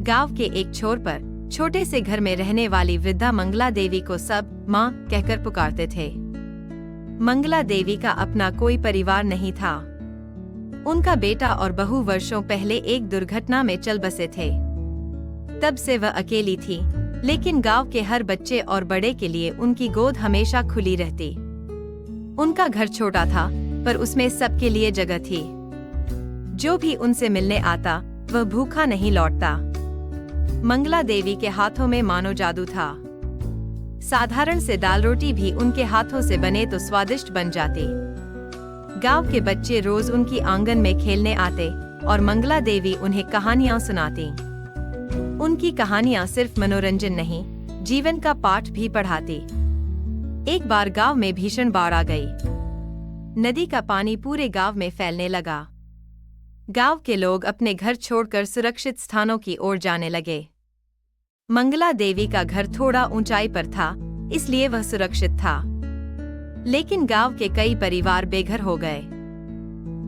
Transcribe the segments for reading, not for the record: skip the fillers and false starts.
गांव के एक छोर पर छोटे से घर में रहने वाली वृद्धा मंगला देवी को सब माँ कहकर पुकारते थे। मंगला देवी का अपना कोई परिवार नहीं था। उनका बेटा और बहू वर्षों पहले एक दुर्घटना में चल बसे थे। तब से वह अकेली थी, लेकिन गांव के हर बच्चे और बड़े के लिए उनकी गोद हमेशा खुली रहती। उनका घर छोटा था, पर उसमें सबके लिए जगह थी। जो भी उनसे मिलने आता वह भूखा नहीं लौटता। मंगला देवी के हाथों में मानो जादू था। साधारण से दाल रोटी भी उनके हाथों से बने तो स्वादिष्ट बन जाती। गांव के बच्चे रोज उनकी आंगन में खेलने आते और मंगला देवी उन्हें कहानियां सुनाती। उनकी कहानियां सिर्फ मनोरंजन नहीं, जीवन का पाठ भी पढ़ाती। एक बार गांव में भीषण बाढ़ आ गई। नदी का पानी पूरे गांव में फैलने लगा। गांव के लोग अपने घर छोड़कर सुरक्षित स्थानों की ओर जाने लगे। मंगला देवी का घर थोड़ा ऊंचाई पर था, इसलिए वह सुरक्षित था। लेकिन गांव के कई परिवार बेघर हो गए।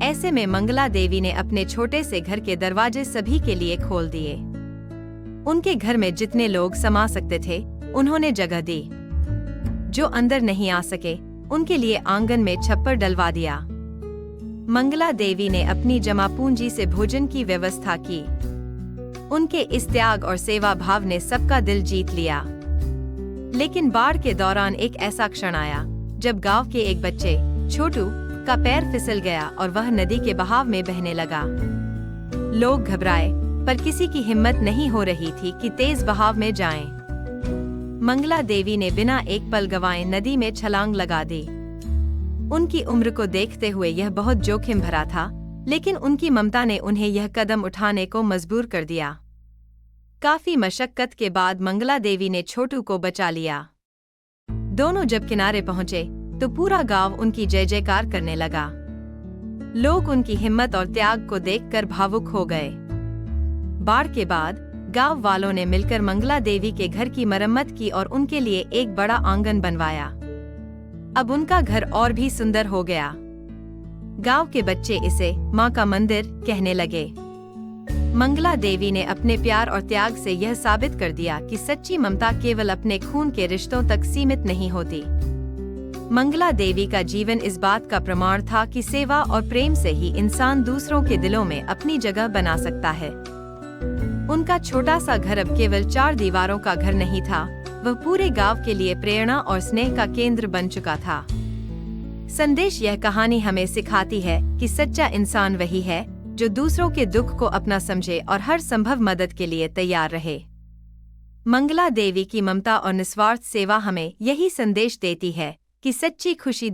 ऐसे में मंगला देवी ने अपने छोटे से घर के दरवाजे सभी के लिए खोल दिए। उनके घर में जितने लोग समा सकते थे, उन्होंने जगह दी। जो अंदर नहीं आ सके, उनके लिए आंगन में छप्पर डलवा दिया। मंगला देवी ने अपनी जमा पूंजी से भोजन की व्यवस्था की। उनके इस त्याग और सेवा भाव ने सबका दिल जीत लिया। लेकिन बाढ़ के दौरान एक ऐसा क्षण आया जब गांव के एक बच्चे छोटू का पैर फिसल गया और वह नदी के बहाव में बहने लगा। लोग घबराए, पर किसी की हिम्मत नहीं हो रही थी कि तेज बहाव में जाएं। मंगला देवी ने बिना एक पल गंवाए नदी में छलांग लगा दी। उनकी उम्र को देखते हुए यह बहुत जोखिम भरा था, लेकिन उनकी ममता ने उन्हें यह कदम उठाने को मजबूर कर दिया। काफी मशक्कत के बाद मंगला देवी ने छोटू को बचा लिया। दोनों जब किनारे पहुंचे तो पूरा गांव उनकी जय जयकार करने लगा। लोग उनकी हिम्मत और त्याग को देखकर भावुक हो गए। बाढ़ के बाद गांव वालों ने मिलकर मंगला देवी के घर की मरम्मत की और उनके लिए एक बड़ा आंगन बनवाया। अब उनका घर और भी सुंदर हो गया। गांव के बच्चे इसे माँ का मंदिर कहने लगे। मंगला देवी ने अपने प्यार और त्याग से यह साबित कर दिया कि सच्ची ममता केवल अपने खून के रिश्तों तक सीमित नहीं होती। मंगला देवी का जीवन इस बात का प्रमाण था कि सेवा और प्रेम से ही इंसान दूसरों के दिलों में अपनी जगह बना सकता है। उनका छोटा सा घर अब केवल 4 दीवारों का घर नहीं था, वह पूरे गांव के लिए प्रेरणा और स्नेह का केंद्र बन चुका था। संदेश: यह कहानी हमें सिखाती है कि सच्चा इंसान वही है जो दूसरों के दुख को अपना समझे और हर संभव मदद के लिए तैयार रहे। मंगला देवी की ममता और निस्वार्थ सेवा हमें यही संदेश देती है कि सच्ची खुशी